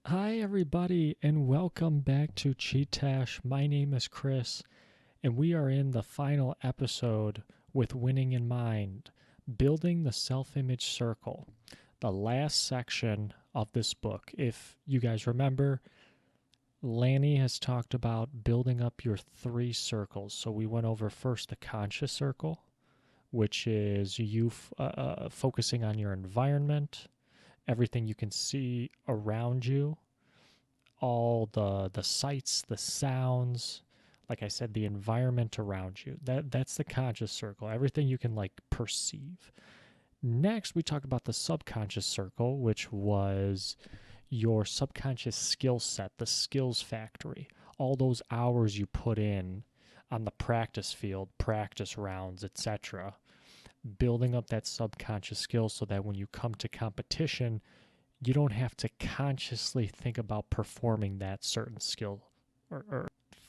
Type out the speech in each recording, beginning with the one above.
Hi, everybody, and welcome back to Chee-Tash. My name is Chris, and we are in the final episode with Winning in Mind, Building the Self-Image Circle, the last section of this book. If you guys remember, Lanny has talked about building up your three circles. So we went over first the conscious circle, which is you focusing on your environment, everything you can see around you, all the sights, the sounds, like I said, the environment around you. That's the conscious circle, everything you can like perceive. Next, we talked about the subconscious circle, which was your subconscious skill set, the skills factory, all those hours you put in on the practice field, practice rounds, etc. Building up that subconscious skill so that when you come to competition, you don't have to consciously think about performing that certain skill.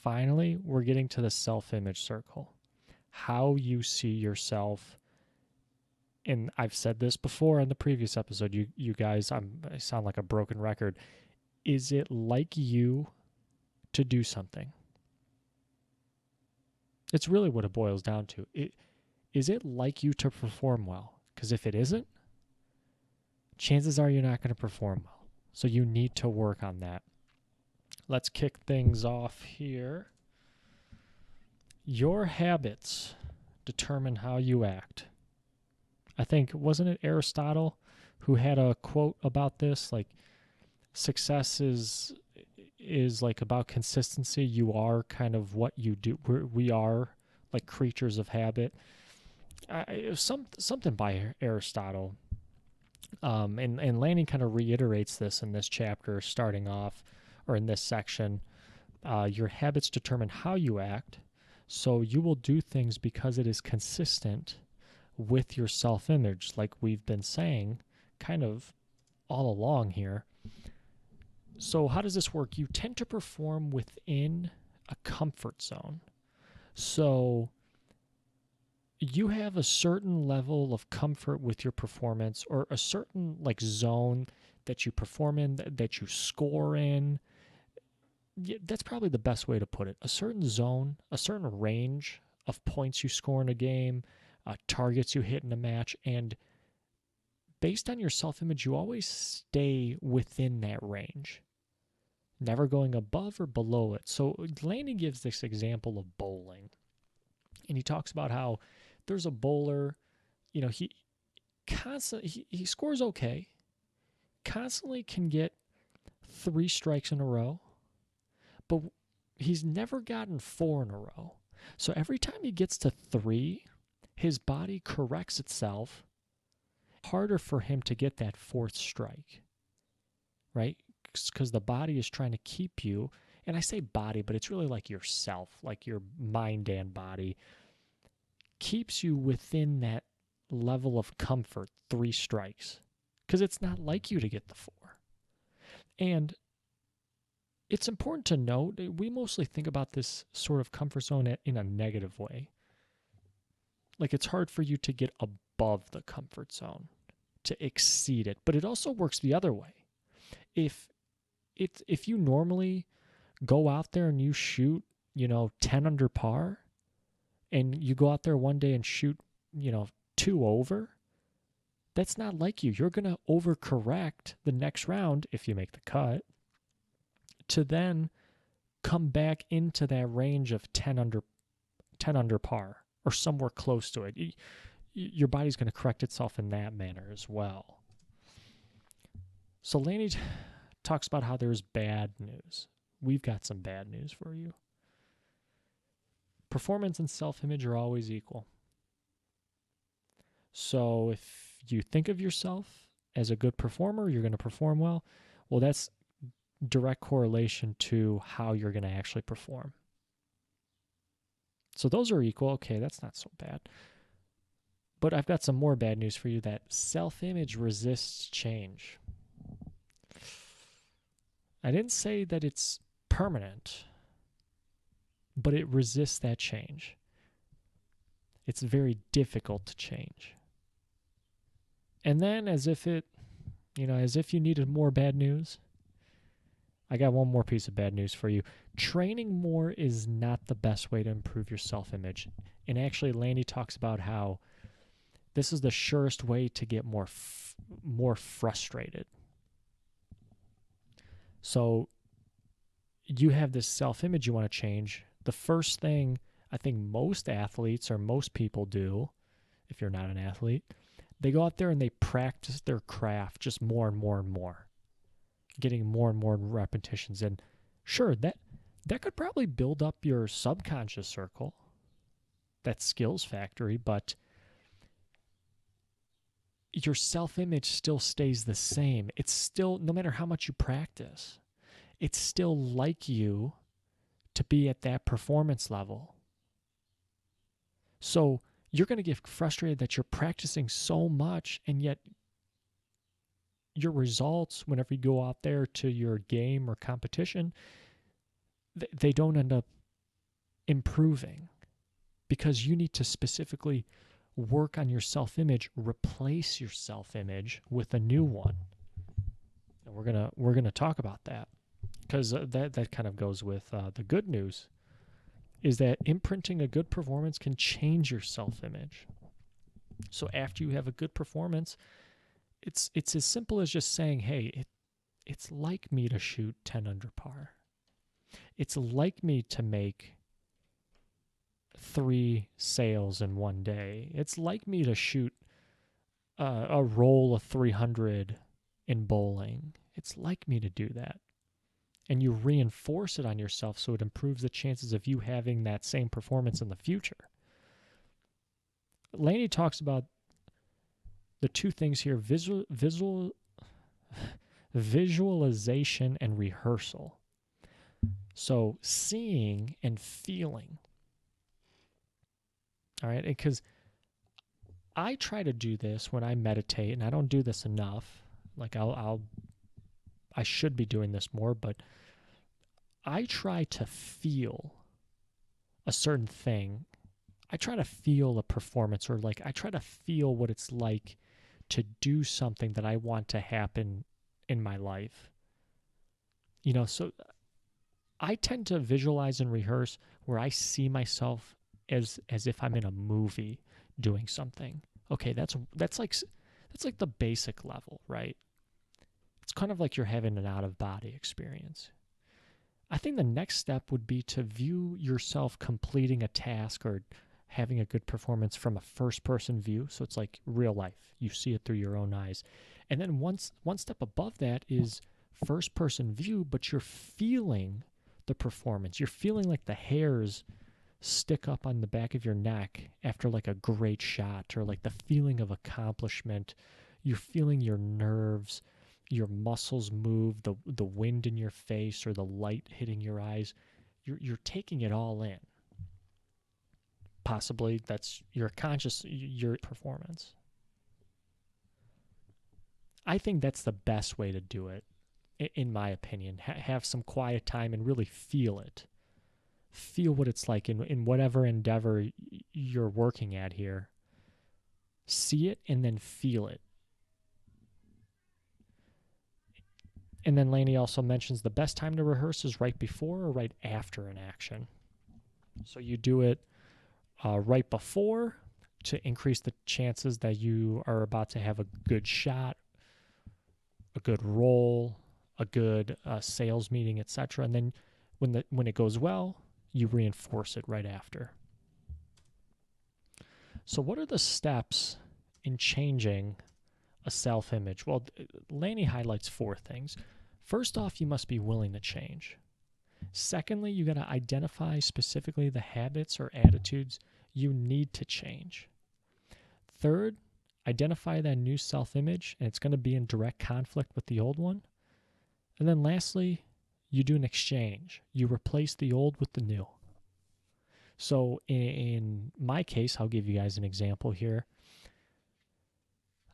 Finally, we're getting to the self-image circle. How you see yourself. And I've said this before in the previous episode. You guys, I sound like a broken record. Is it like you to do something? It's really what it boils down to. Is it like you to perform well? Because if it isn't, chances are you're not going to perform well. So you need to work on that. Let's kick things off here. Your habits determine how you act. I think, wasn't it Aristotle who had a quote about this? Like, success is like about consistency. You are kind of what you do. We are like creatures of habit. It was something by Aristotle. And Lanny kind of reiterates this in this chapter, starting off, or in this section. Your habits determine how you act, so you will do things because it is consistent with your self-image, like we've been saying kind of all along here. So how does this work? You tend to perform within a comfort zone. So you have a certain level of comfort with your performance, or a certain like zone that you perform in, that you score in. That's probably the best way to put it. A certain zone, a certain range of points you score in a game, targets you hit in a match, and based on your self-image, you always stay within that range, never going above or below it. So Laney gives this example of bowling, and he talks about how there's a bowler, he constantly he scores okay, constantly can get 3 strikes in a row, but he's never gotten 4 in a row. So every time he gets to 3, his body corrects itself. Harder for him to get that 4th strike, right? Because the body is trying to keep you, and I say body, but it's really like yourself, like your mind and body, keeps you within that level of comfort, 3 strikes, because it's not like you to get the 4. And it's important to note, we mostly think about this sort of comfort zone in a negative way. Like, it's hard for you to get above the comfort zone, to exceed it, but it also works the other way. If you normally go out there and you shoot, 10 under par, and you go out there one day and shoot, 2 over, that's not like you. You're going to overcorrect the next round if you make the cut to then come back into that range of 10 under par or somewhere close to it. Your body's going to correct itself in that manner as well. So Laney talks about how there's bad news. We've got some bad news for you. Performance and self-image are always equal. So if you think of yourself as a good performer, you're going to perform well. Well, that's direct correlation to how you're going to actually perform. So those are equal. Okay, that's not so bad. But I've got some more bad news for you, that self-image resists change. I didn't say that it's permanent, but it resists that change. It's very difficult to change. And then as if you needed more bad news, I got one more piece of bad news for you. Training more is not the best way to improve your self-image. And actually, Lanny talks about how this is the surest way to get more frustrated. So you have this self-image you want to change. The first thing I think most athletes or most people do, if you're not an athlete, they go out there and they practice their craft just more and more and more, getting more and more repetitions. And sure, that could probably build up your subconscious circle, that skills factory, but your self-image still stays the same. It's still, no matter how much you practice, it's still like you to be at that performance level. So you're going to get frustrated that you're practicing so much, and yet your results, whenever you go out there to your game or competition, they don't end up improving because you need to specifically work on your self-image, replace your self-image with a new one. And we're gonna talk about that because that kind of goes with the good news, is that imprinting a good performance can change your self-image. So after you have a good performance, it's as simple as just saying, hey, it's like me to shoot 10 under par. It's like me to make 3 sales in one day. It's like me to shoot a roll of 300 in bowling. It's like me to do that. And you reinforce it on yourself so it improves the chances of you having that same performance in the future. Lanny talks about the two things here, visualization and rehearsal. So seeing and feeling. All right, because I try to do this when I meditate, and I don't do this enough. Like I should be doing this more, but I try to feel a certain thing. I try to feel a performance, or like I try to feel what it's like to do something that I want to happen in my life. So I tend to visualize and rehearse where I see myself as if I'm in a movie doing something. Okay, that's like the basic level, right? It's kind of like you're having an out-of-body experience. I think the next step would be to view yourself completing a task or having a good performance from a first-person view. So it's like real life. You see it through your own eyes. And then one step above that is first-person view, but you're feeling the performance. You're feeling like the hairs stick up on the back of your neck after like a great shot, or like the feeling of accomplishment. You're feeling your nerves, your muscles move, the wind in your face or the light hitting your eyes. You're taking it all in. Possibly that's your performance. I think that's the best way to do it, in my opinion. Have some quiet time and really feel it. Feel what it's like in whatever endeavor you're working at here. See it and then feel it. And then Lanny also mentions the best time to rehearse is right before or right after an action. So you do it right before to increase the chances that you are about to have a good shot, a good roll, a good sales meeting, etc. And then when it goes well, you reinforce it right after. So what are the steps in changing a self-image? Well, Lanny highlights 4 things. First off, you must be willing to change. Secondly, you got to identify specifically the habits or attitudes you need to change. Third, identify that new self-image, and it's going to be in direct conflict with the old one. And then lastly, you do an exchange. You replace the old with the new. So in my case, I'll give you guys an example here.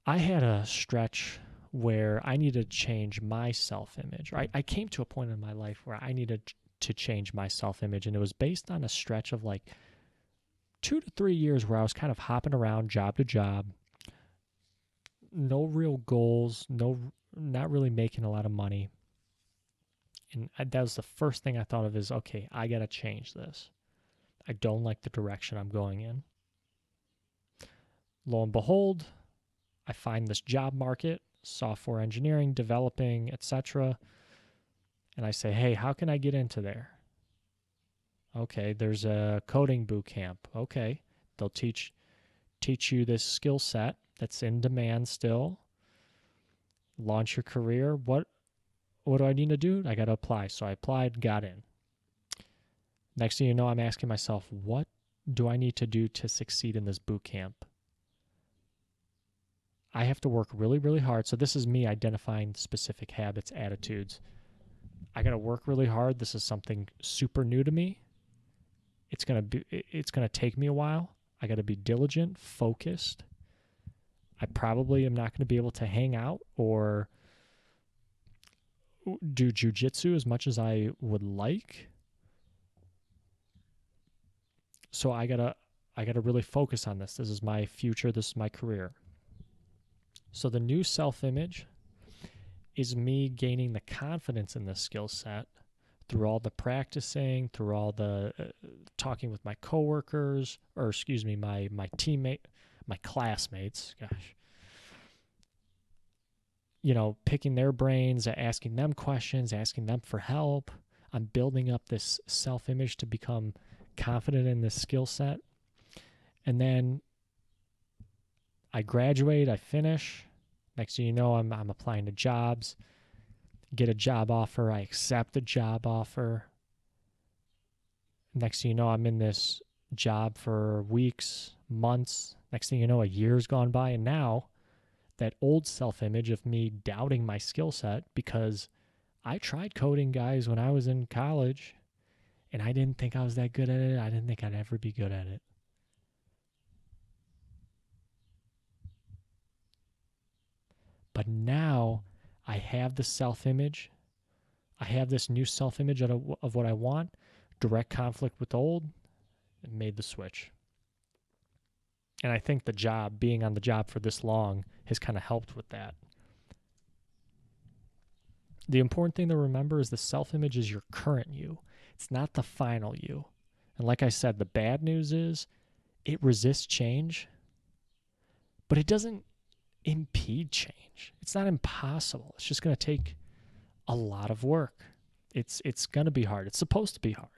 I had a stretch where I needed to change my self-image. I came to a point in my life where I needed to change my self-image, and it was based on a stretch of like 2 to 3 years where I was kind of hopping around job to job, no real goals, not really making a lot of money. And that was the first thing I thought of is, okay, I got to change this. I don't like the direction I'm going in. Lo and behold, I find this job market, software engineering, developing, etc. And I say, hey, how can I get into there? Okay, there's a coding boot camp. Okay, they'll teach you this skill set that's in demand still. Launch your career. What do I need to do? I got to apply. So I applied, got in. Next thing you know, I'm asking myself, what do I need to do to succeed in this boot camp? I have to work really, really hard. So this is me identifying specific habits, attitudes. I got to work really hard. This is something super new to me. It's going to take me a while. I got to be diligent, focused. I probably am not going to be able to hang out or do jujitsu as much as I would like. So I gotta really focus on this. This is my future. This is my career. So the new self-image is me gaining the confidence in this skill set through all the practicing, through all the talking with my coworkers, or excuse me, my teammate, my classmates. Gosh, picking their brains, asking them questions, asking them for help. I'm building up this self-image to become confident in this skill set. And then I graduate, I finish. Next thing you know, I'm applying to jobs, get a job offer, I accept the job offer. Next thing you know, I'm in this job for weeks, months. Next thing you know, a year's gone by, and now that old self-image of me doubting my skill set, because I tried coding, guys, when I was in college, and I didn't think I was that good at it. I didn't think I'd ever be good at it. But now I have the self-image. I have this new self-image of what I want. Direct conflict with the old, and made the switch. And I think being on the job for this long has kind of helped with that. The important thing to remember is the self-image is your current you. It's not the final you. And like I said, the bad news is it resists change, but it doesn't impede change. It's not impossible. It's just going to take a lot of work. It's going to be hard. It's supposed to be hard.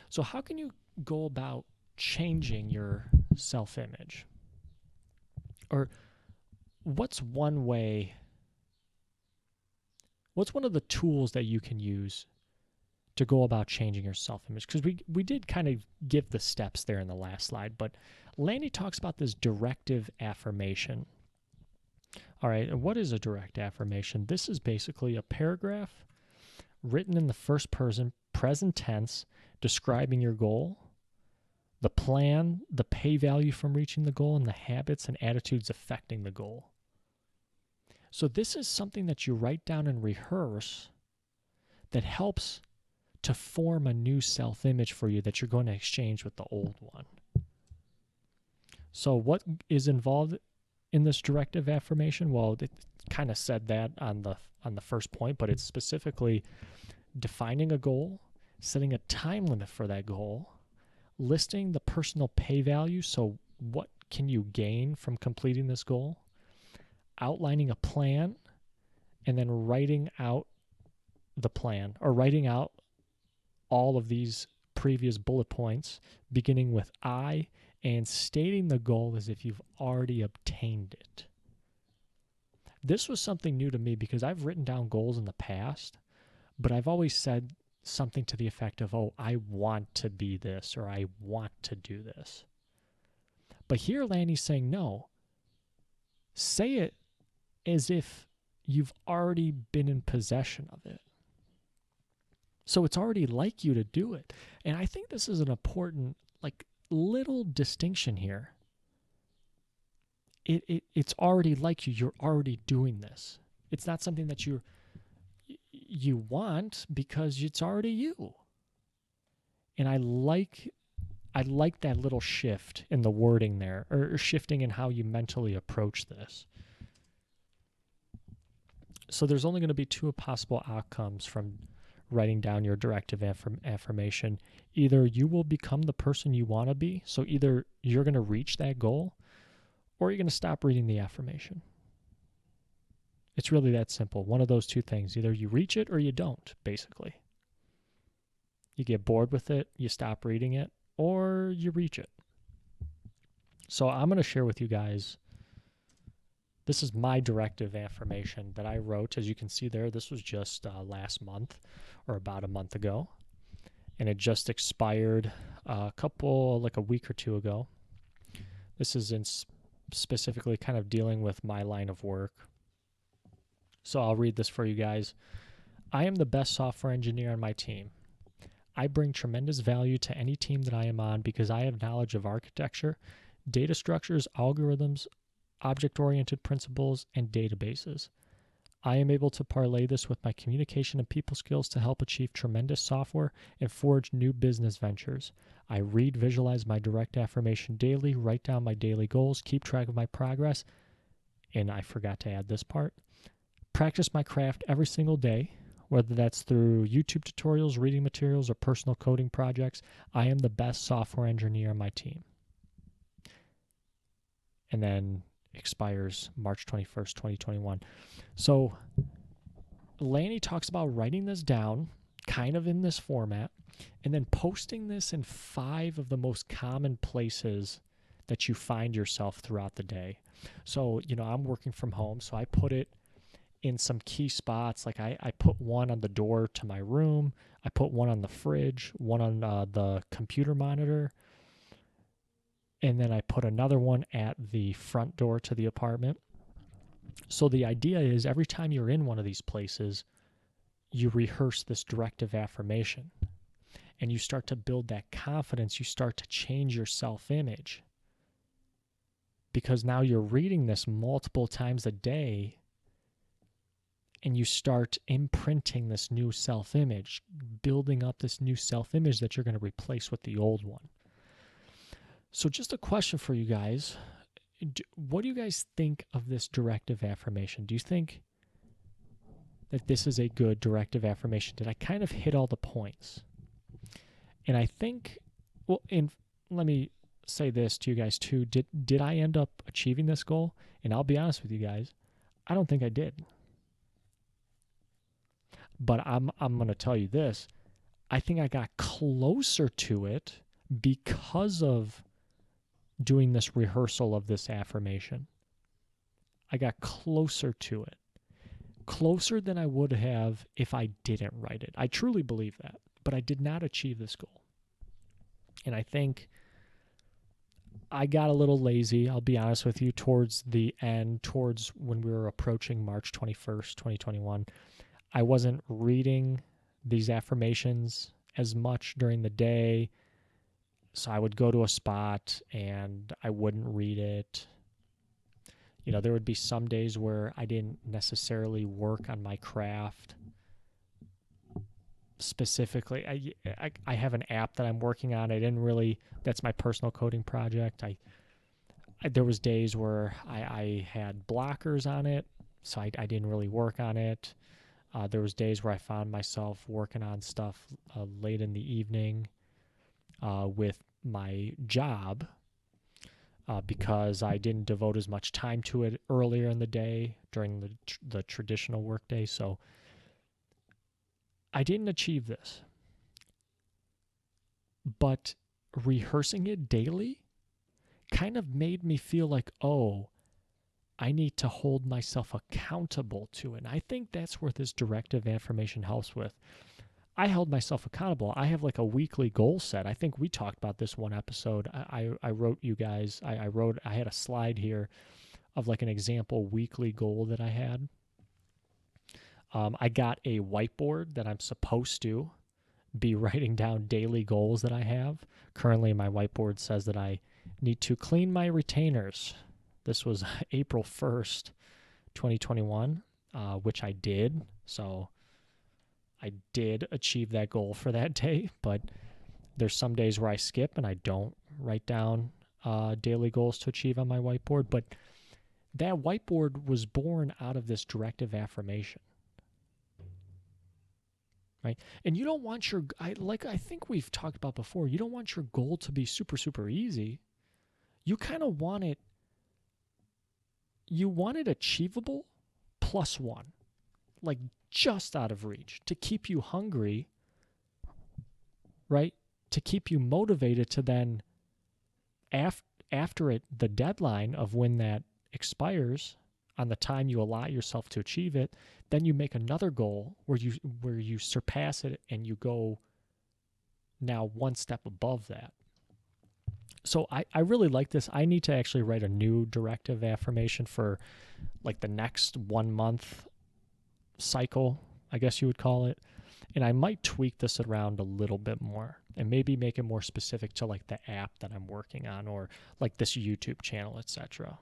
So how can you go about changing your self-image? Or what's one of the tools that you can use to go about changing your self-image? Because we did kind of give the steps there in the last slide, but Lanny talks about this directive affirmation. All right, and what is a direct affirmation? This is basically a paragraph written in the first person, present tense, describing your goal, the plan, the pay value from reaching the goal, and the habits and attitudes affecting the goal. So this is something that you write down and rehearse that helps to form a new self-image for you that you're going to exchange with the old one. So what is involved in this directive affirmation? Well, it kind of said that on the first point, but it's specifically defining a goal, setting a time limit for that goal, listing the personal pay value, so what can you gain from completing this goal, outlining a plan, and then writing out the plan, or writing out all of these previous bullet points, beginning with I, and stating the goal as if you've already obtained it. This was something new to me because I've written down goals in the past, but I've always said something to the effect of, oh, I want to be this, or I want to do this. But here Lanny's saying, no, say it as if you've already been in possession of it. So it's already like you to do it. And I think this is an important, little distinction here. It's already like you. You're already doing this. It's not something that you want because it's already you. And I like that little shift in the wording there, or shifting in how you mentally approach this. So there's only going to be two possible outcomes from writing down your directive affirmation. Either you will become the person you want to be, so either you're going to reach that goal, or you're going to stop reading the affirmation. It's really that simple. One of those two things. Either you reach it or you don't, basically. You get bored with it, you stop reading it, or you reach it. So I'm going to share with you guys, this is my directive affirmation that I wrote. As you can see there, this was just last month or about a month ago. And it just expired like a week or two ago. This is specifically kind of dealing with my line of work. So I'll read this for you guys. I am the best software engineer on my team. I bring tremendous value to any team that I am on because I have knowledge of architecture, data structures, algorithms, object-oriented principles, and databases. I am able to parlay this with my communication and people skills to help achieve tremendous software and forge new business ventures. I read, visualize my direct affirmation daily, write down my daily goals, keep track of my progress, and I forgot to add this part, practice my craft every single day, whether that's through YouTube tutorials, reading materials, or personal coding projects. I am the best software engineer on my team. And then expires March 21st, 2021. So Lanny talks about writing this down kind of in this format and then posting this in 5 of the most common places that you find yourself throughout the day. So, I'm working from home, so I put it in some key spots. Like I put one on the door to my room. I put one on the fridge, one on the computer monitor. And then I put another one at the front door to the apartment. So the idea is every time you're in one of these places, you rehearse this directive affirmation and you start to build that confidence. You start to change your self-image because now you're reading this multiple times a day and you start imprinting this new self-image, building up this new self-image that you're going to replace with the old one. So just a question for you guys. What do you guys think of this directive affirmation? Do you think that this is a good directive affirmation? Did I kind of hit all the points? And I think, let me say this to you guys too. Did I end up achieving this goal? And I'll be honest with you guys, I don't think I did. But I'm going to tell you this. I think I got closer to it because of doing this rehearsal of this affirmation. I got closer to it. Closer than I would have if I didn't write it. I truly believe that. But I did not achieve this goal. And I think I got a little lazy, I'll be honest with you, towards the end, towards when we were approaching March 21st, 2021. I wasn't reading these affirmations as much during the day. So I would go to a spot and I wouldn't read it. There would be some days where I didn't necessarily work on my craft. Specifically, I have an app that I'm working on. That's my personal coding project. There was days where I had blockers on it, so I didn't really work on it. There was days where I found myself working on stuff late in the evening with my job because I didn't devote as much time to it earlier in the day during the traditional workday. So I didn't achieve this. But rehearsing it daily kind of made me feel like, I need to hold myself accountable to it. And I think that's where this directive affirmation helps with. I held myself accountable. I have like a weekly goal set. I think we talked about this one episode. I wrote you guys, I had a slide here of like an example weekly goal that I had. I got a whiteboard that I'm supposed to be writing down daily goals that I have. Currently, my whiteboard says that I need to clean my retainers. This was April 1st, 2021, which I did. So I did achieve that goal for that day, but there's some days where I skip and I don't write down daily goals to achieve on my whiteboard. But that whiteboard was born out of this directive affirmation, right? And you don't want I think we've talked about before, you don't want your goal to be super, super easy. You kind of want it achievable plus one, like just out of reach to keep you hungry, right? To keep you motivated to then, after the deadline of when that expires, on the time you allow yourself to achieve it, then you make another goal where you surpass it and you go now one step above that. So I really like this. I need to actually write a new directive affirmation for like the next 1 month cycle, I guess you would call it. And I might tweak this around a little bit more and maybe make it more specific to like the app that I'm working on or like this YouTube channel, etc.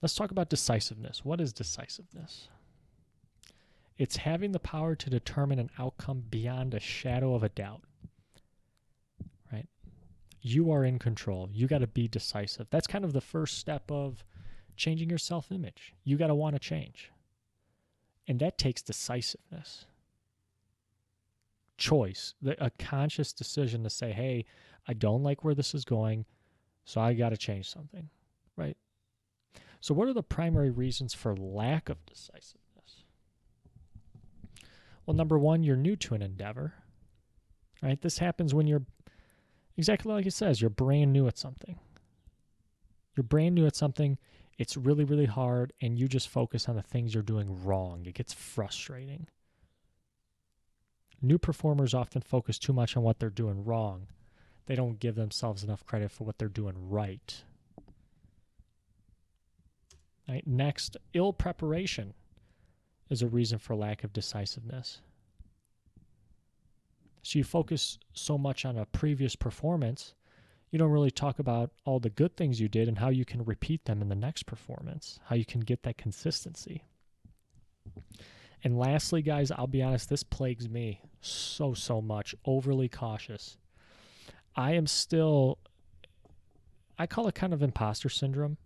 Let's talk about decisiveness. What is decisiveness? It's having the power to determine an outcome beyond a shadow of a doubt. Right? You are in control. You got to be decisive. That's kind of the first step of changing your self-image. You got to want to change. And that takes decisiveness. Choice, a conscious decision to say, hey, I don't like where this is going, so I got to change something, right? So what are the primary reasons for lack of decisiveness? Well, number one, you're new to an endeavor, right? This happens when you're, exactly like it says, you're brand new at something. You're brand new at something, it's really, really hard, and you just focus on the things you're doing wrong. It gets frustrating. New performers often focus too much on what they're doing wrong. They don't give themselves enough credit for what they're doing right. Right? Next, ill preparation is a reason for lack of decisiveness. So you focus so much on a previous performance, you don't really talk about all the good things you did and how you can repeat them in the next performance, how you can get that consistency. And lastly, guys, I'll be honest, this plagues me so much. Overly cautious. I call it kind of imposter syndrome.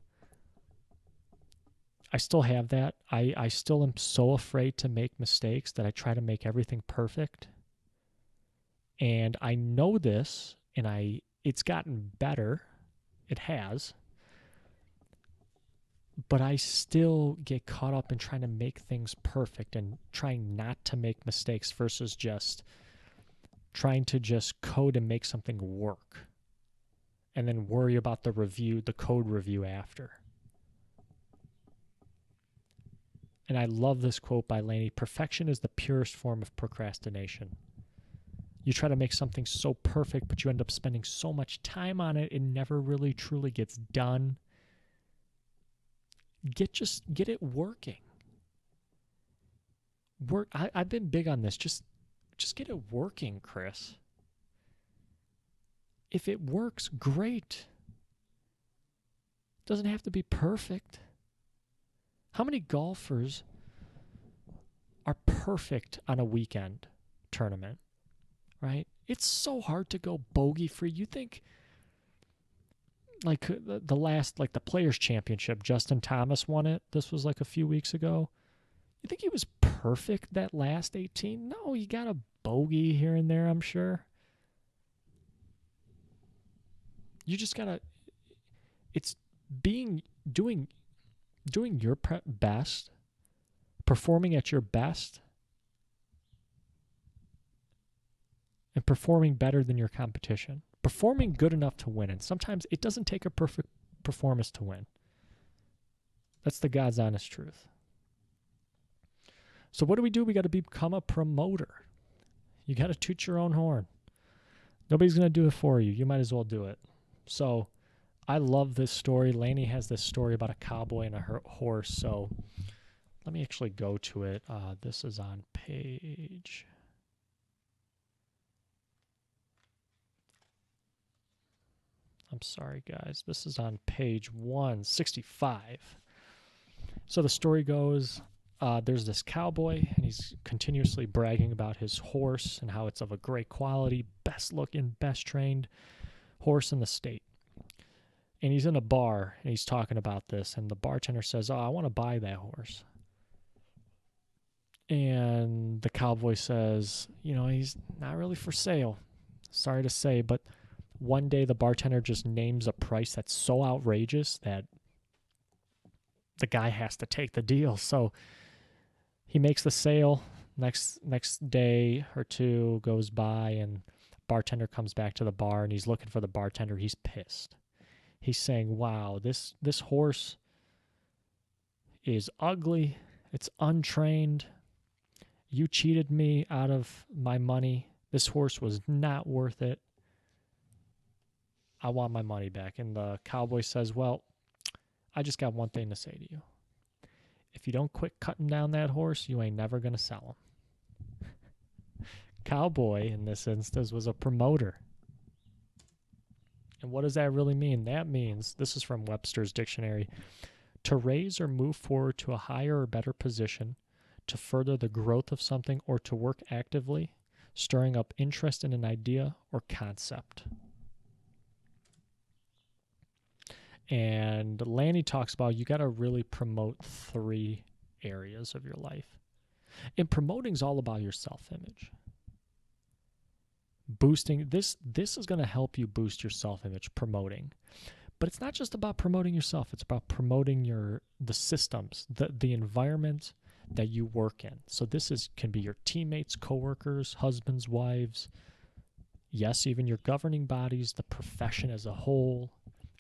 I still have that. I still am so afraid to make mistakes that I try to make everything perfect. And I know this, and it's gotten better. It has. But I still get caught up in trying to make things perfect and trying not to make mistakes versus just trying to just code and make something work and then worry about the code review after. And I love this quote by Lanny: perfection is the purest form of procrastination. You try to make something so perfect, but you end up spending so much time on it, it never really truly gets done. Get it working. I've been big on this. Just get it working, Chris. If it works, great. It doesn't have to be perfect. How many golfers are perfect on a weekend tournament, right? It's so hard to go bogey free. You think like the Players Championship, Justin Thomas won it. This was like a few weeks ago. You think he was perfect that last 18? No, he got a bogey here and there, I'm sure. You just gotta, it's doing your best, performing at your best, and performing better than your competition. Performing good enough to win. And sometimes it doesn't take a perfect performance to win. That's the God's honest truth. So what do? We got to become a promoter. You got to toot your own horn. Nobody's going to do it for you. You might as well do it. So I love this story. Lanny has this story about a cowboy and a horse. So let me actually go to it. This is on page... I'm sorry, guys. This is on page 165. So the story goes, there's this cowboy, and he's continuously bragging about his horse and how it's of a great quality, best looking, best trained horse in the state. And he's in a bar and he's talking about this. And the bartender says, "Oh, I want to buy that horse." And the cowboy says, "He's not really for sale. Sorry to say." But one day the bartender just names a price that's so outrageous that the guy has to take the deal. So he makes the sale. Next day or two goes by, and bartender comes back to the bar, and he's looking for the bartender. He's pissed. He's saying, "Wow, this horse is ugly. It's untrained. You cheated me out of my money. This horse was not worth it. I want my money back." And the cowboy says, "Well, I just got one thing to say to you. If you don't quit cutting down that horse, you ain't never going to sell him." Cowboy, in this instance, was a promoter. And what does that really mean? That means, this is from Webster's dictionary, to raise or move forward to a higher or better position, to further the growth of something, or to work actively, stirring up interest in an idea or concept. And Lanny talks about you got to really promote 3 areas of your life. And promoting is all about your self-image. Boosting this is going to help you boost your self-image, promoting. But it's not just about promoting yourself. It's about promoting the systems, the environment that you work in. So this can be your teammates, coworkers, husbands, wives, yes, even your governing bodies, the profession as a whole,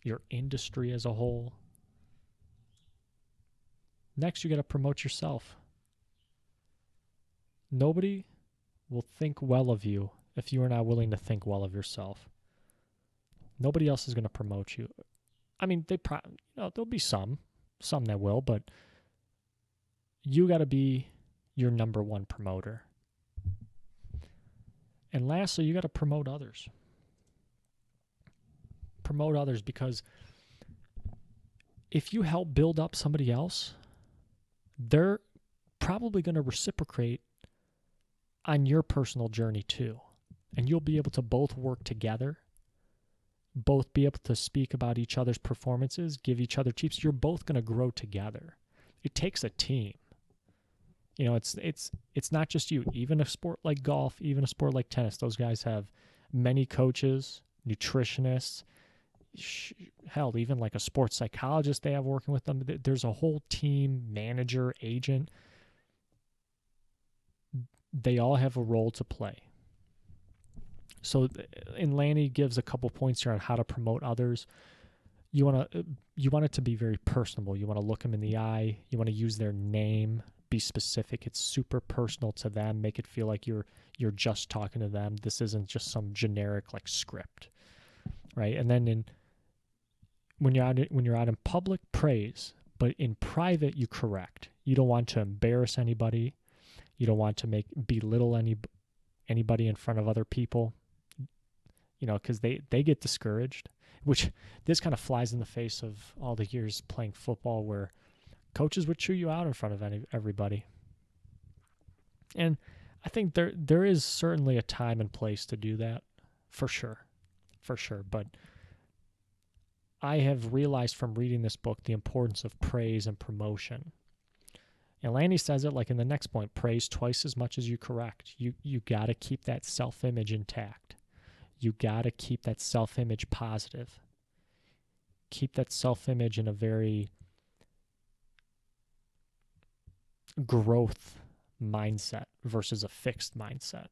your industry as a whole. Next, you got to promote yourself. Nobody will think well of you if you are not willing to think well of yourself. Nobody else is going to promote you. I mean, there'll be some that will, but you got to be your number one promoter. And lastly, you got to promote others. Promote others, because if you help build up somebody else, they're probably going to reciprocate on your personal journey too. And you'll be able to both work together, both be able to speak about each other's performances, give each other tips. You're both going to grow together. It takes a team. It's not just you. Even a sport like golf, even a sport like tennis, those guys have many coaches, nutritionists, hell, even like a sports psychologist they have working with them. There's a whole team, manager, agent. They all have a role to play. So, and Lanny gives a couple points here on how to promote others. You want it to be very personable. You want to look them in the eye. You want to use their name. Be specific. It's super personal to them. Make it feel like you're just talking to them. This isn't just some generic like script, right? And then when you're out in public, praise, but in private, you correct. You don't want to embarrass anybody. You don't want to belittle anybody in front of other people. Because they get discouraged, which this kind of flies in the face of all the years playing football where coaches would chew you out in front of everybody. And I think there is certainly a time and place to do that, for sure. But I have realized from reading this book the importance of praise and promotion. And Lanny says it like in the next point, praise twice as much as you correct. You got to keep that self-image intact. You got to keep that self-image positive. Keep that self-image in a very growth mindset versus a fixed mindset.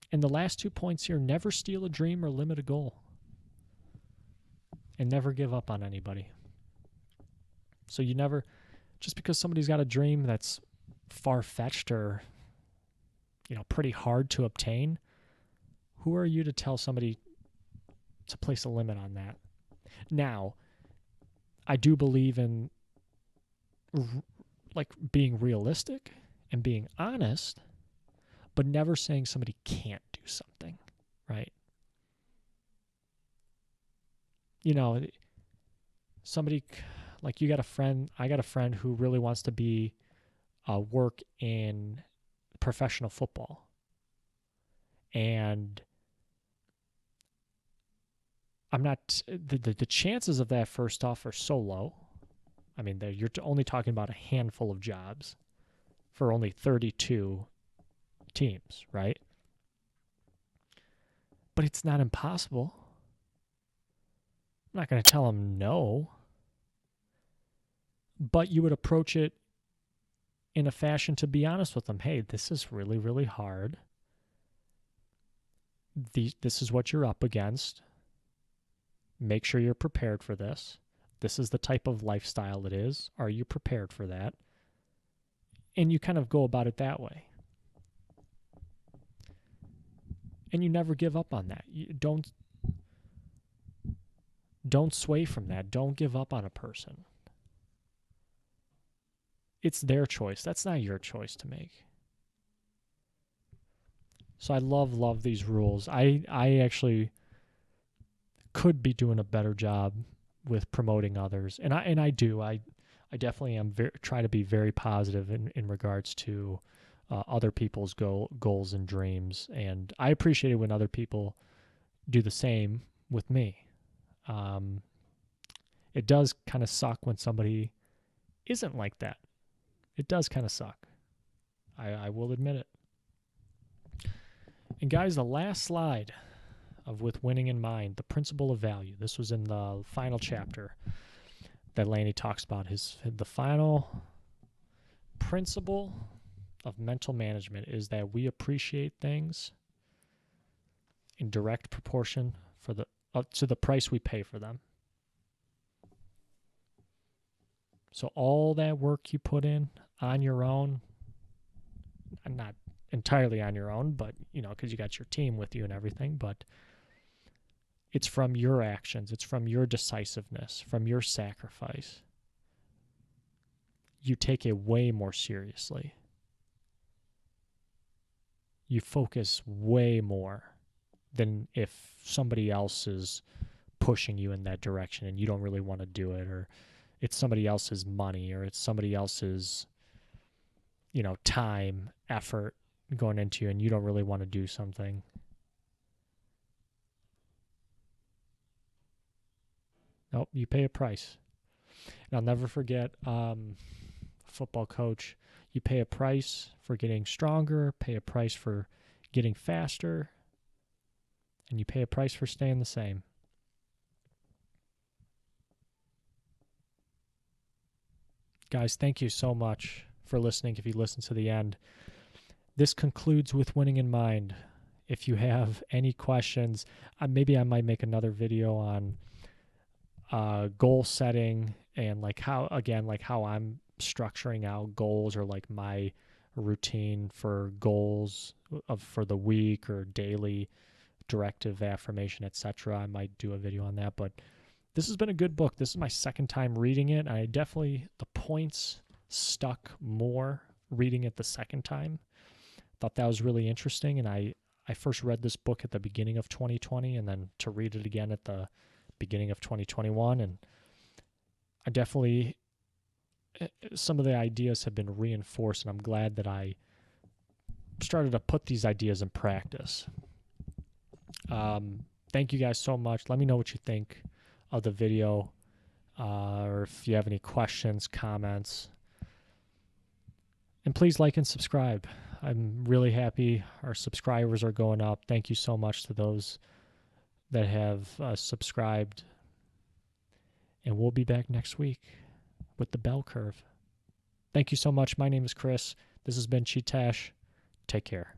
And the last 2 points here, never steal a dream or limit a goal. And never give up on anybody. So you never, just because somebody's got a dream that's far-fetched or pretty hard to obtain, who are you to tell somebody to place a limit on that? Now, I do believe in like being realistic and being honest, but never saying somebody can't do something, right? Somebody, like I got a friend who really wants to work in professional football. And I'm not, the chances of that, first off, are so low. I mean, you're only talking about a handful of jobs for only 32 teams, right? But it's not impossible. I'm not going to tell them no, but you would approach it in a fashion to be honest with them. Hey, this is really, really hard. This is what you're up against. Make sure you're prepared for this. This is the type of lifestyle it is. Are you prepared for that? And you kind of go about it that way. And you never give up on that. You don't sway from that. Don't give up on a person. It's their choice. That's not your choice to make. So I love these rules. I actually could be doing a better job with promoting others, and I do. I definitely am try to be very positive in regards to other people's goals and dreams, and I appreciate it when other people do the same with me. It does kind of suck when somebody isn't like that. It does kind of suck. I will admit it. And guys, the last slide of With Winning in Mind, the principle of value. This was in the final chapter that Lanny talks about. The final principle of mental management is that we appreciate things in direct proportion to the price we pay for them. So all that work you put in on your own, not entirely on your own, but, because you got your team with you and everything, but it's from your actions. It's from your decisiveness, from your sacrifice. You take it way more seriously. You focus way more than if somebody else is pushing you in that direction and you don't really want to do it, or it's somebody else's money, or it's somebody else's, time, effort going into you, and you don't really want to do something. Nope, you pay a price. And I'll never forget, football coach, you pay a price for getting stronger, pay a price for getting faster, and you pay a price for staying the same. Guys, thank you so much for listening. If you listen to the end, this concludes With Winning in Mind. If you have any questions, maybe I might make another video on goal setting and how I'm structuring out goals, or my routine for goals for the week or daily directive, affirmation, etc. I might do a video on that, but this has been a good book. This is my second time reading it. The points stuck more reading it the second time. Thought that was really interesting, and I first read this book at the beginning of 2020, and then to read it again at the beginning of 2021, and I definitely, some of the ideas have been reinforced, and I'm glad that I started to put these ideas in practice. Thank you guys so much. Let me know what you think of the video, or if you have any questions, comments. And please like and subscribe. I'm really happy our subscribers are going up. Thank you so much to those that have subscribed. And we'll be back next week with the bell curve. Thank you so much. My name is Chris. This has been Chee-Tash. Take care.